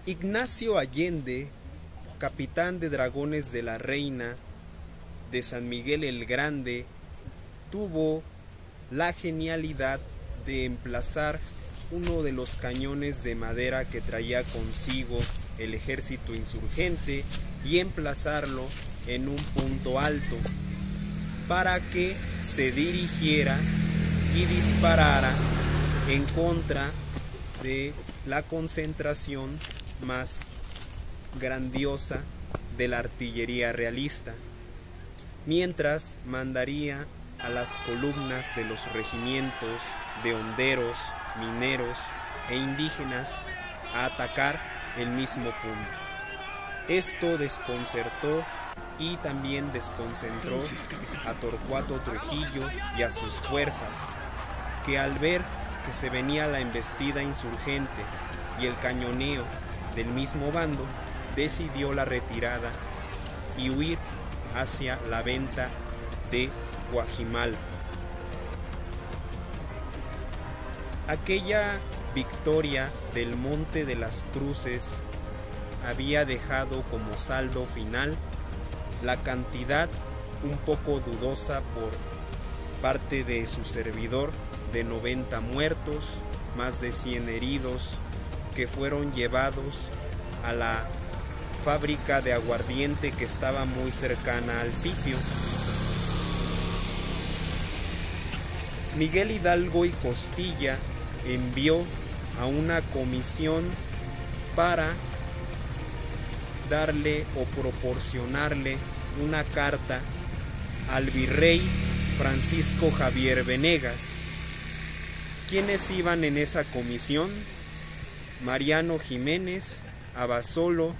Ignacio Allende, capitán de dragones de la Reina de San Miguel el Grande, tuvo la genialidad de emplazar uno de los cañones de madera que traía consigo el ejército insurgente y emplazarlo en un punto alto para que se dirigiera y disparara en contra de la concentración más grandiosa de la artillería realista, mientras mandaría a las columnas de los regimientos de honderos, mineros e indígenas a atacar el mismo punto. Esto desconcertó y también desconcentró a Torcuato Trujillo y a sus fuerzas, que al ver que se venía la embestida insurgente y el cañoneo del mismo bando, decidió la retirada y huir hacia la venta de Guajimalpa. Aquella victoria del Monte de las Cruces había dejado como saldo final la cantidad un poco dudosa por parte de su servidor de 90 muertos, más de 100 heridos que fueron llevados a la fábrica de aguardiente que estaba muy cercana al sitio. Miguel Hidalgo y Costilla envió a una comisión para darle o proporcionarle una carta al virrey Francisco Javier Venegas. ¿Quiénes iban en esa comisión? Mariano Jiménez, Abasolo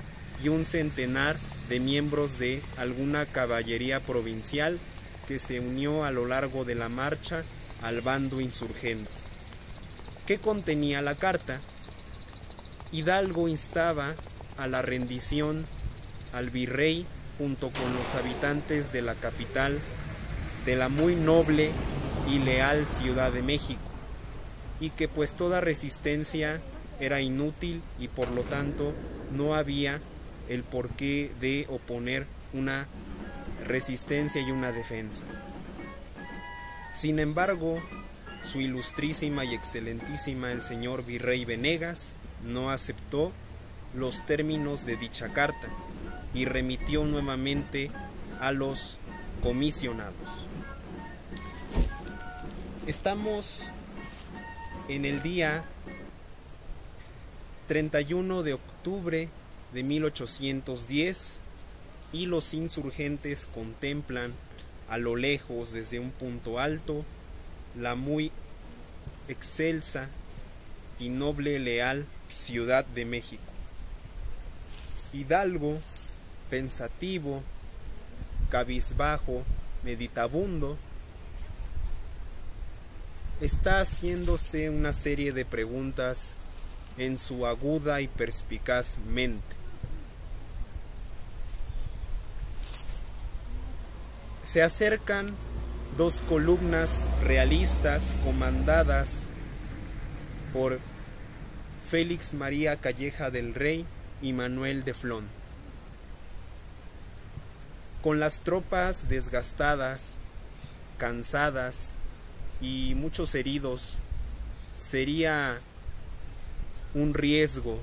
y un centenar de miembros de alguna caballería provincial que se unió a lo largo de la marcha al bando insurgente. ¿Qué contenía la carta? Hidalgo instaba a la rendición al virrey junto con los habitantes de la capital de la muy noble y leal Ciudad de México, y que pues toda resistencia era inútil y por lo tanto no había el porqué de oponer una resistencia y una defensa. Sin embargo, su ilustrísima y excelentísima el señor virrey Venegas no aceptó los términos de dicha carta y remitió nuevamente a los comisionados. Estamos en el día 31 de octubre de 1810 y los insurgentes contemplan a lo lejos desde un punto alto la muy excelsa y noble leal Ciudad de México. Hidalgo, pensativo, cabizbajo, meditabundo, está haciéndose una serie de preguntas en su aguda y perspicaz mente. Se acercan dos columnas realistas comandadas por Félix María Calleja del Rey y Manuel de Flón. Con las tropas desgastadas, cansadas y muchos heridos, sería un riesgo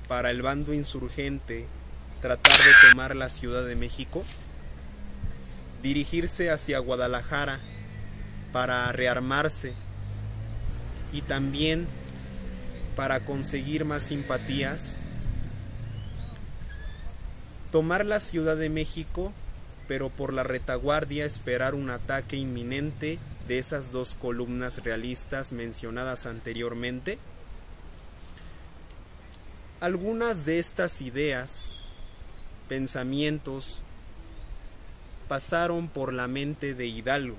para el bando insurgente tratar de tomar la Ciudad de México, dirigirse hacia Guadalajara para rearmarse y también para conseguir más simpatías, tomar la Ciudad de México, pero por la retaguardia esperar un ataque inminente de esas dos columnas realistas mencionadas anteriormente. Algunas de estas ideas, pensamientos, pasaron por la mente de Hidalgo.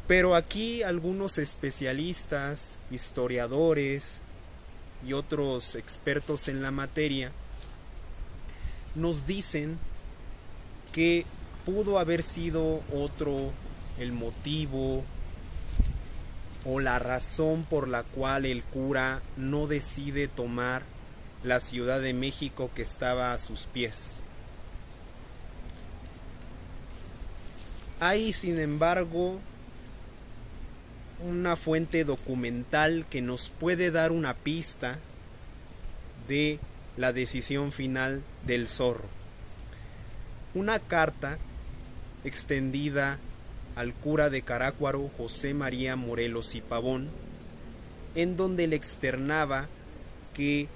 Pero aquí algunos especialistas, historiadores y otros expertos en la materia nos dicen que pudo haber sido otro el motivo o la razón por la cual el cura no decide tomar la Ciudad de México que estaba a sus pies. Hay, sin embargo, una fuente documental que nos puede dar una pista de la decisión final del Zorro. Una carta extendida al cura de Carácuaro, José María Morelos y Pavón, en donde le externaba que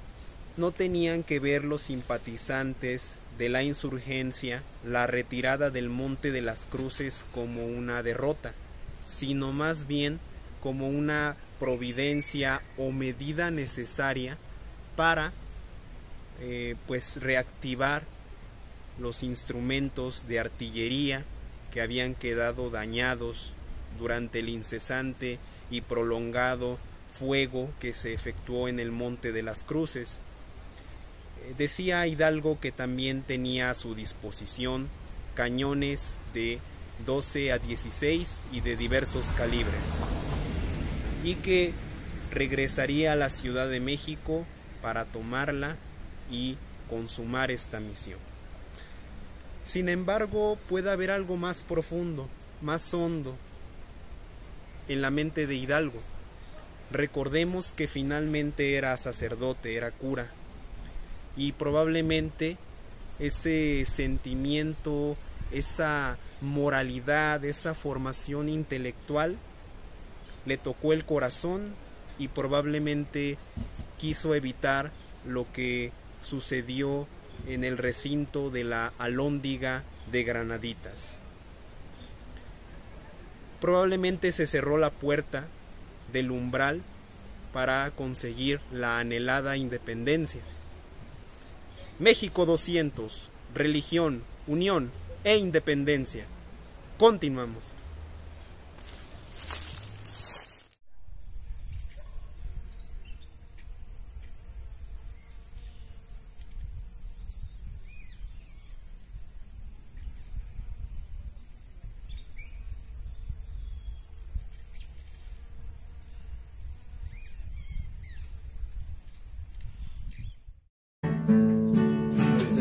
no tenían que ver los simpatizantes de la insurgencia la retirada del Monte de las Cruces como una derrota, sino más bien como una providencia o medida necesaria para pues reactivar los instrumentos de artillería que habían quedado dañados durante el incesante y prolongado fuego que se efectuó en el Monte de las Cruces. Decía Hidalgo que también tenía a su disposición cañones de 12 a 16 y de diversos calibres, y que regresaría a la Ciudad de México para tomarla y consumar esta misión. Sin embargo, puede haber algo más profundo, más hondo en la mente de Hidalgo. Recordemos que finalmente era sacerdote, era cura, y probablemente ese sentimiento, esa moralidad, esa formación intelectual le tocó el corazón y probablemente quiso evitar lo que sucedió en el recinto de la Alhóndiga de Granaditas. Probablemente se cerró la puerta del umbral para conseguir la anhelada independencia. México 200, religión, unión e independencia. Continuamos.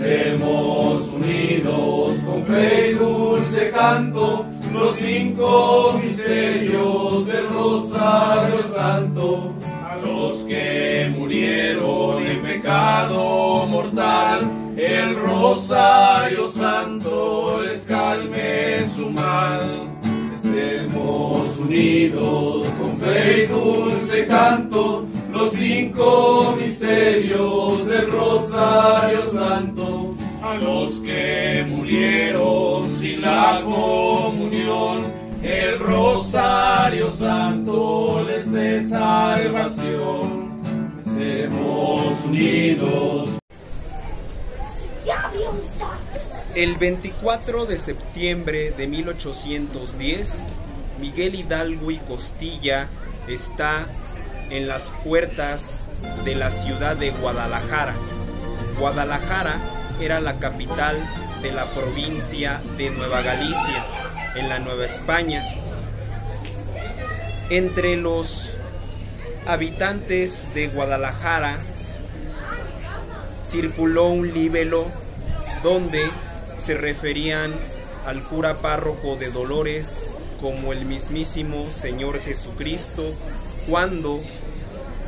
Estemos unidos con fe y dulce canto, los 5 misterios del Rosario Santo. A los que murieron en pecado mortal, el Rosario Santo les calme su mal. Estemos unidos con fe y dulce canto, los 5 misterios del Rosario Santo. A los que murieron sin la comunión, el Rosario Santo les dé salvación. Estemos unidos. El 24 de septiembre de 1810, Miguel Hidalgo y Costilla está en las puertas de la ciudad de Guadalajara. Guadalajara era la capital de la provincia de Nueva Galicia, en la Nueva España. Entre los habitantes de Guadalajara circuló un libelo donde se referían al cura párroco de Dolores como el mismísimo Señor Jesucristo cuando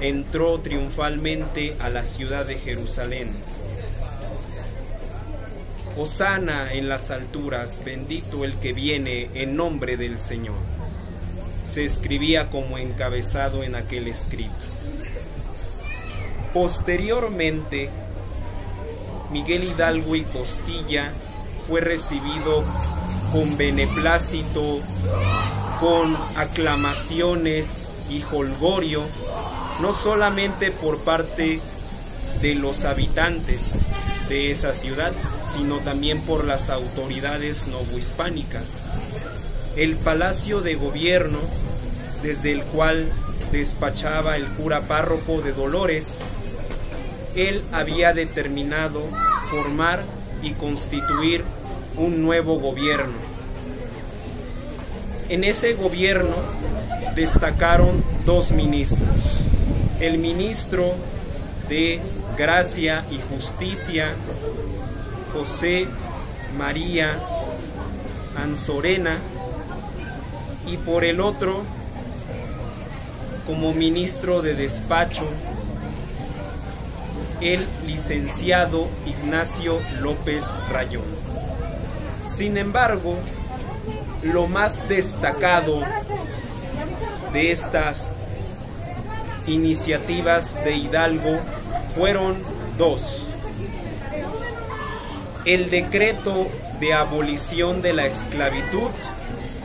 entró triunfalmente a la ciudad de Jerusalén. Hosana en las alturas, bendito el que viene en nombre del Señor. Se escribía como encabezado en aquel escrito. Posteriormente, Miguel Hidalgo y Costilla fue recibido con beneplácito, con aclamaciones y jolgorio, no solamente por parte de los habitantes de esa ciudad, sino también por las autoridades novohispánicas. El palacio de gobierno, desde el cual despachaba el cura párroco de Dolores, él había determinado formar y constituir un nuevo gobierno. En ese gobierno destacaron dos ministros: el ministro de Gracia y Justicia, José María Anzorena, y por el otro, como ministro de despacho, el licenciado Ignacio López Rayón. Sin embargo, lo más destacado de estas iniciativas de Hidalgo fueron dos: el decreto de abolición de la esclavitud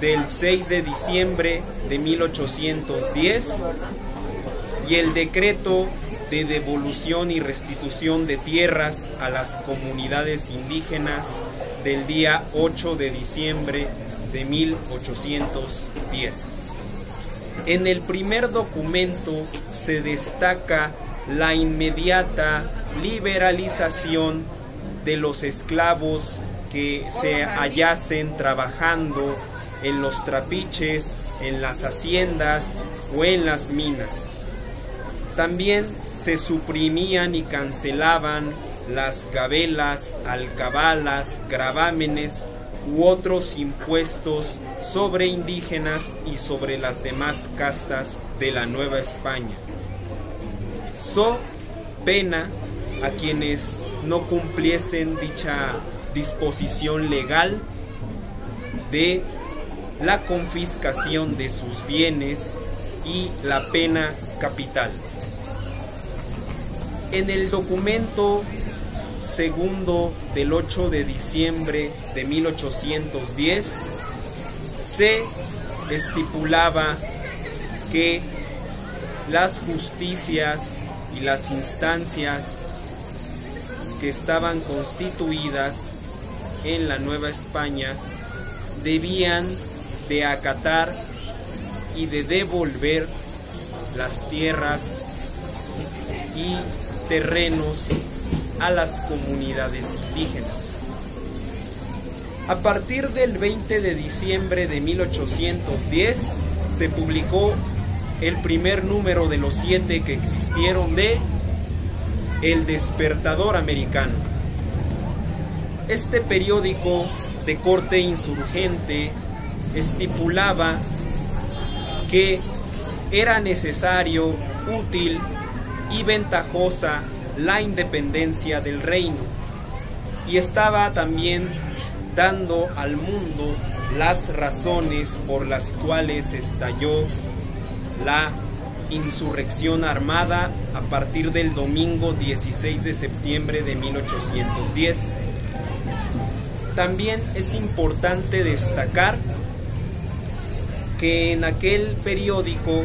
del 6 de diciembre de 1810 y el decreto de devolución y restitución de tierras a las comunidades indígenas del día 8 de diciembre de 1810. En el primer documento se destaca la inmediata liberalización de los esclavos que se hallasen trabajando en los trapiches, en las haciendas o en las minas. También se suprimían y cancelaban las gabelas, alcabalas, gravámenes u otros impuestos sobre indígenas y sobre las demás castas de la Nueva España, so pena a quienes no cumpliesen dicha disposición legal de la confiscación de sus bienes y la pena capital. En el documento segundo del 8 de diciembre de 1810 se estipulaba que las justicias y las instancias que estaban constituidas en la Nueva España debían de acatar y de devolver las tierras y terrenos a las comunidades indígenas. A partir del 20 de diciembre de 1810 se publicó el primer número de los 7 que existieron de El Despertador Americano. Este periódico de corte insurgente estipulaba que era necesario, útil y ventajosa la independencia del reino, y estaba también dando al mundo las razones por las cuales estalló la insurrección armada a partir del domingo 16 de septiembre de 1810. También es importante destacar que en aquel periódico,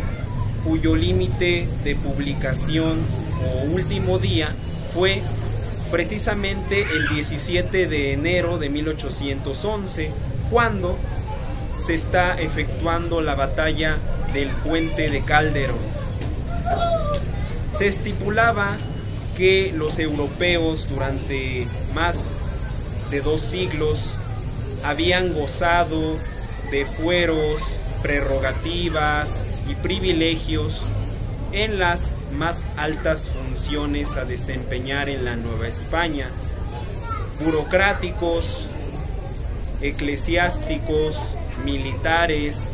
cuyo límite de publicación o último día fue precisamente el 17 de enero de 1811, cuando se está efectuando la batalla del puente de Calderón. Se estipulaba que los europeos durante más de 2 siglos habían gozado de fueros, prerrogativas y privilegios en las más altas funciones a desempeñar en la Nueva España: burocráticos, eclesiásticos, militares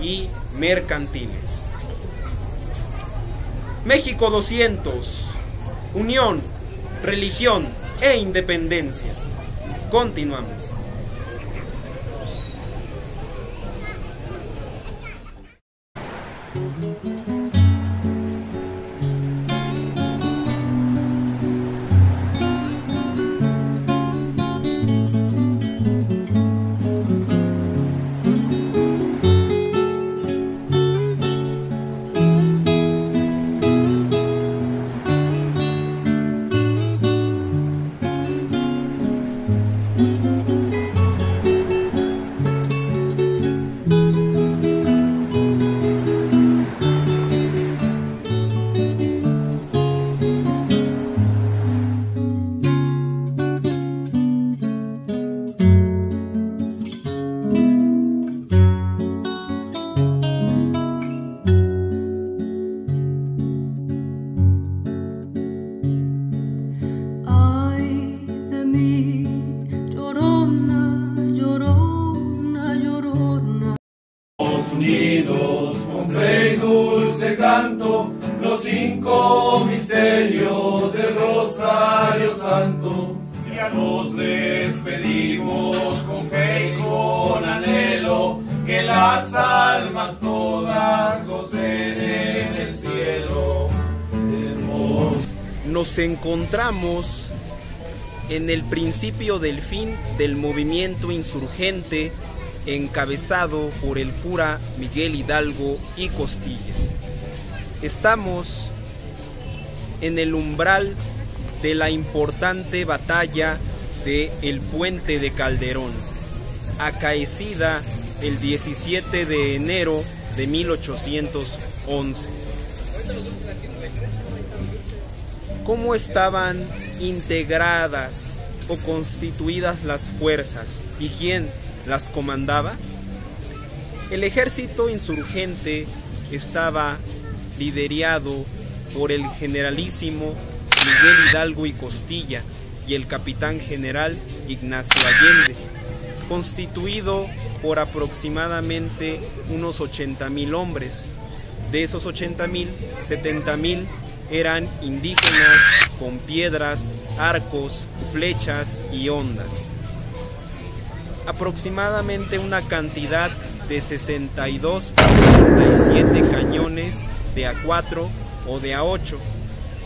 y mercantiles. México 200, unión, religión e independencia. Continuamos. Santo, ya nos despedimos con fe y con anhelo, que las almas todas gocen en el cielo. Nos encontramos en el principio del fin del movimiento insurgente encabezado por el cura Miguel Hidalgo y Costilla. Estamos en el umbral de la importante batalla de el Puente de Calderón, acaecida el 17 de enero de 1811. ¿Cómo estaban integradas o constituidas las fuerzas y quién las comandaba? El ejército insurgente estaba liderado por el generalísimo Miguel Hidalgo y Costilla y el capitán general Ignacio Allende, constituido por aproximadamente unos 80,000 hombres. De esos 80,000, 70,000 eran indígenas con piedras, arcos, flechas y hondas. Aproximadamente una cantidad de 62 a 87 cañones de A4 o de A8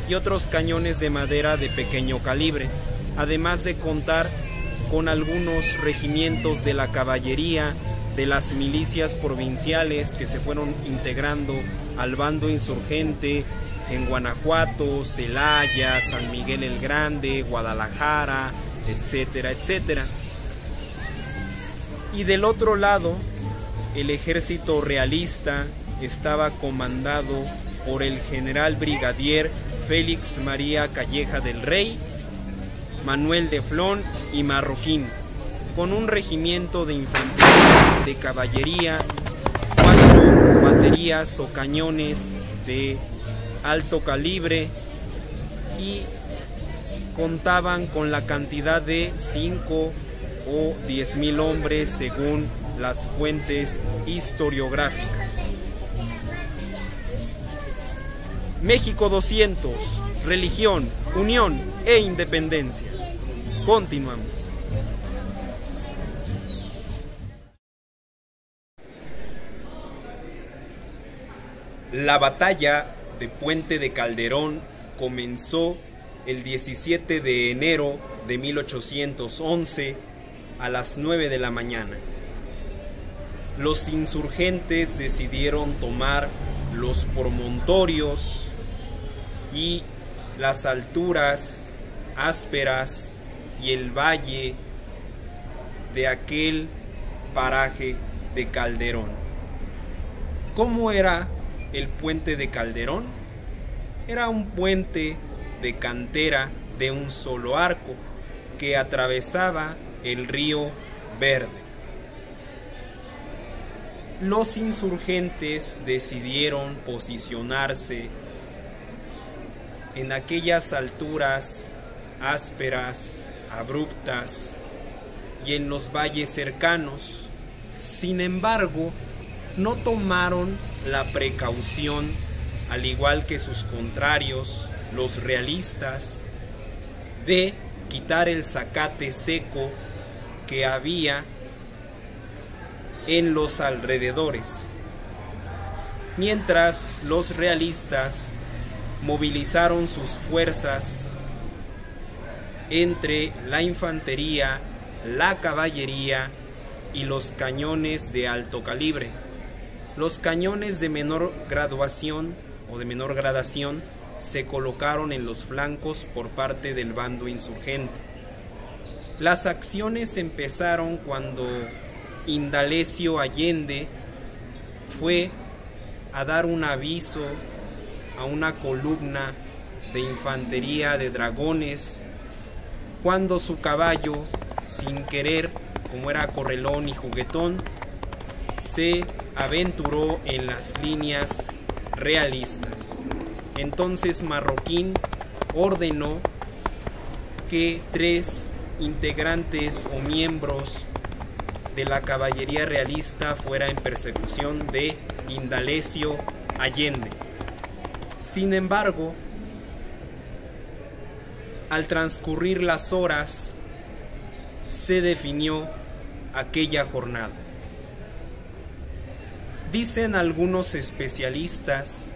y otros cañones de madera de pequeño calibre, además de contar con algunos regimientos de la caballería, de las milicias provinciales que se fueron integrando al bando insurgente en Guanajuato, Celaya, San Miguel el Grande, Guadalajara, etcétera, etcétera. Y del otro lado, el ejército realista estaba comandado por el general brigadier Félix María Calleja del Rey, Manuel de Flón y Marroquín, con un regimiento de infantería, de caballería, 4 baterías o cañones de alto calibre y contaban con la cantidad de 5 o 10,000 hombres según las fuentes historiográficas. México 200, religión, unión e independencia. Continuamos. La batalla de Puente de Calderón comenzó el 17 de enero de 1811 a las 9 de la mañana. Los insurgentes decidieron tomar los promontorios y las alturas ásperas y el valle de aquel paraje de Calderón. ¿Cómo era el Puente de Calderón? Era un puente de cantera de un solo arco que atravesaba el río Verde. Los insurgentes decidieron posicionarse en aquellas alturas ásperas, abruptas y en los valles cercanos. Sin embargo, no tomaron la precaución, al igual que sus contrarios, los realistas, de quitar el zacate seco que había en los alrededores, mientras los realistas movilizaron sus fuerzas entre la infantería, la caballería y los cañones de alto calibre. Los cañones de menor graduación o de menor gradación se colocaron en los flancos por parte del bando insurgente. Las acciones empezaron cuando Indalecio Allende fue a dar un aviso a una columna de infantería de dragones, cuando su caballo, sin querer, como era correlón y juguetón, se aventuró en las líneas realistas. Entonces Marroquín ordenó que 3 integrantes o miembros de la caballería realista fuera en persecución de Indalecio Allende. Sin embargo, Al transcurrir las horas, se definió aquella jornada. Dicen algunos especialistas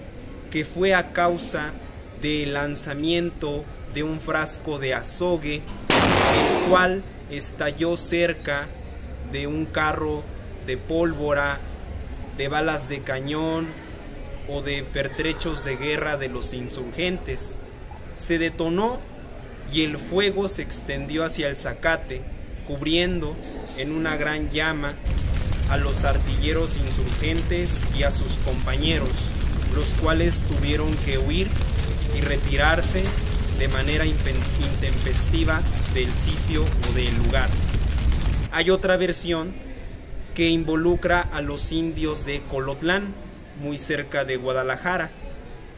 que fue a causa del lanzamiento de un frasco de azogue, el cual estalló cerca de un carro de pólvora, de balas de cañón o de pertrechos de guerra de los insurgentes. Se detonó y el fuego se extendió hacia el zacate, cubriendo en una gran llama a los artilleros insurgentes y a sus compañeros, los cuales tuvieron que huir y retirarse de manera intempestiva del sitio o del lugar. Hay otra versión que involucra a los indios de Colotlán, muy cerca de Guadalajara.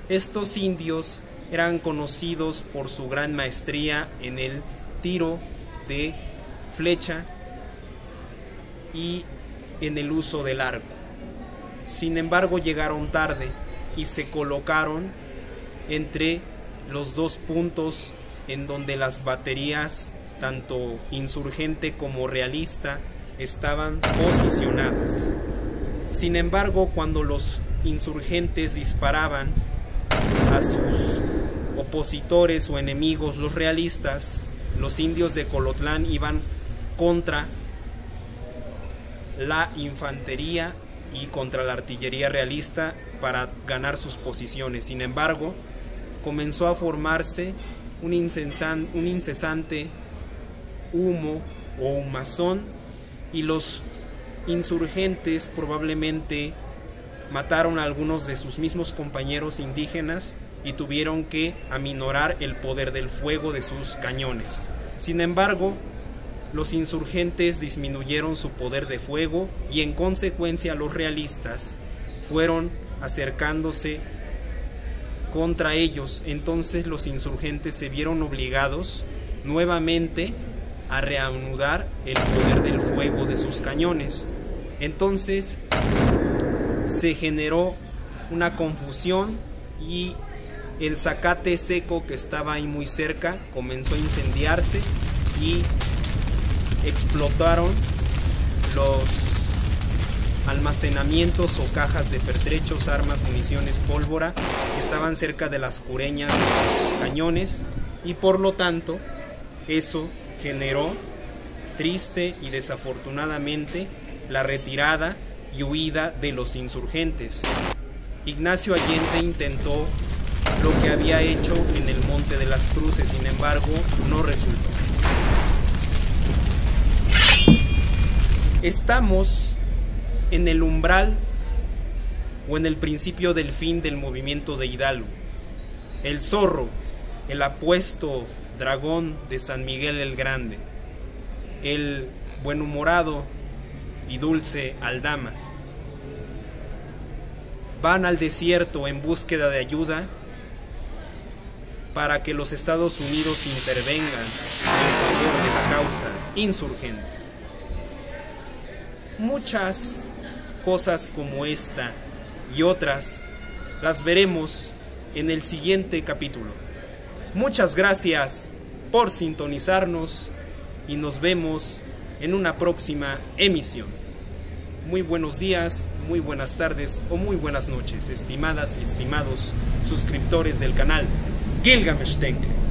Estos indios eran conocidos por su gran maestría en el tiro de flecha y en el uso del arco. Sin embargo, llegaron tarde y se colocaron entre los dos puntos en donde las baterías, tanto insurgente como realista, estaban posicionadas. Sin embargo, cuando los insurgentes disparaban a sus opositores o enemigos, los realistas, los indios de Colotlán iban contra la infantería y contra la artillería realista para ganar sus posiciones. Sin embargo, comenzó a formarse un incesante humo o humazón, y los insurgentes probablemente mataron a algunos de sus mismos compañeros indígenas y tuvieron que aminorar el poder del fuego de sus cañones. Sin embargo, los insurgentes disminuyeron su poder de fuego y en consecuencia los realistas fueron acercándose contra ellos. Entonces los insurgentes se vieron obligados nuevamente a reanudar el poder del fuego de sus cañones. Entonces se generó una confusión y el zacate seco que estaba ahí muy cerca comenzó a incendiarse y explotaron los almacenamientos o cajas de pertrechos, armas, municiones, pólvora que estaban cerca de las cureñas de los cañones, y por lo tanto eso generó triste y desafortunadamente la retirada y huida de los insurgentes. Ignacio Allende intentó lo que había hecho en el Monte de las Cruces, sin embargo no resultó. Estamos en el umbral o en el principio del fin del movimiento de Hidalgo. El Zorro, el apuesto dragón de San Miguel el Grande, el buenhumorado y dulce Aldama, van al desierto en búsqueda de ayuda para que los Estados Unidos intervengan en favor de la causa insurgente. Muchas cosas como esta y otras las veremos en el siguiente capítulo. Muchas gracias por sintonizarnos y nos vemos en una próxima emisión. Muy buenos días, muy buenas tardes o muy buenas noches, estimadas y estimados suscriptores del canal Gilgamesh Tengle.